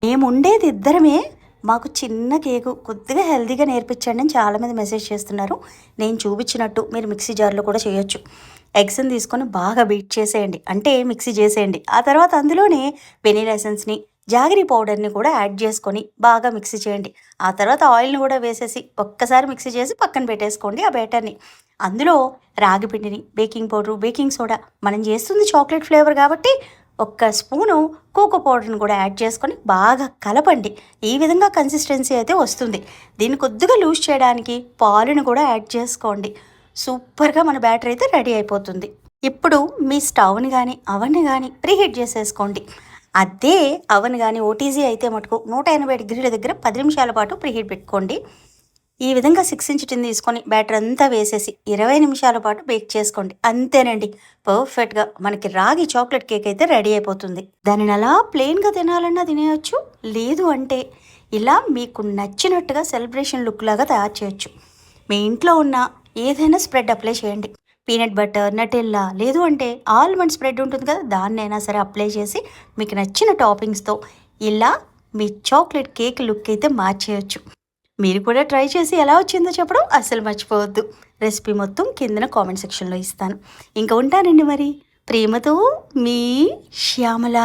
మేము ఉండేది ఇద్దరమే. మాకు చిన్న కేకు కొద్దిగా హెల్తీగా నేర్పించండి అని చాలామంది మెసేజ్ చేస్తున్నారు. నేను చూపించినట్టు మీరు మిక్సీ జార్లో కూడా చేయొచ్చు. ఎగ్స్ని తీసుకొని బాగా బీట్ చేసేయండి, అంటే మిక్సీ చేసేయండి. ఆ తర్వాత అందులోనే వెనీలా ఎసెన్స్ని, జాగరీ పౌడర్ని కూడా యాడ్ చేసుకొని బాగా మిక్సీ చేయండి. ఆ తర్వాత ఆయిల్ని కూడా వేసేసి ఒక్కసారి మిక్సీ చేసి పక్కన పెట్టేసుకోండి ఆ బ్యాటర్ని. అందులో రాగి పిండిని, బేకింగ్ పౌడరు, బేకింగ్ సోడా, మనం చేస్తుంది చాక్లెట్ ఫ్లేవర్ కాబట్టి ఒక్క స్పూను కోకో పౌడర్ని కూడా యాడ్ చేసుకొని బాగా కలపండి. ఈ విధంగా కన్సిస్టెన్సీ అయితే వస్తుంది. దీన్ని కొద్దిగా లూజ్ చేయడానికి పాలుని కూడా యాడ్ చేసుకోండి. సూపర్గా మన బ్యాటర్ అయితే రెడీ అయిపోతుంది. ఇప్పుడు మీ స్టవ్ని కానీ అవన్నీ కానీ ప్రీహీట్ చేసేసుకోండి. అదే అవన్ కానీ ఓటీజీ అయితే మటుకు 180 డిగ్రీల దగ్గర 10 నిమిషాల పాటు ప్రీహీట్ పెట్టుకోండి. ఈ విధంగా 6 ఇంచ్ టిన్ తీసుకొని బ్యాటర్ అంతా వేసేసి 20 నిమిషాల పాటు బేక్ చేసుకోండి. అంతేనండి, పర్ఫెక్ట్గా మనకి రాగి చాక్లెట్ కేక్ అయితే రెడీ అయిపోతుంది. దానిని అలా ప్లెయిన్గా తినాలన్నా తినేయచ్చు, లేదు అంటే ఇలా మీకు నచ్చినట్టుగా సెలబ్రేషన్ లుక్ లాగా తయారు చేయొచ్చు. మీ ఇంట్లో ఉన్న ఏదైనా స్ప్రెడ్ అప్లై చేయండి. పీనట్ బటర్, నటెల్లా, లేదు అంటే ఆల్మండ్ స్ప్రెడ్ ఉంటుంది కదా, దాన్నైనా సరే అప్లై చేసి మీకు నచ్చిన టాపింగ్స్తో ఇలా మీ చాక్లెట్ కేక్ లుక్ అయితే మార్చేయచ్చు. మీరు కూడా ట్రై చేసి ఎలా వచ్చిందో చెప్పడం అస్సలు మర్చిపోవద్దు. రెసిపీ మొత్తం కిందన కామెంట్ సెక్షన్లో ఇస్తాను. ఇంకా ఉంటానండి మరి. ప్రేమతో మీ శ్యామల.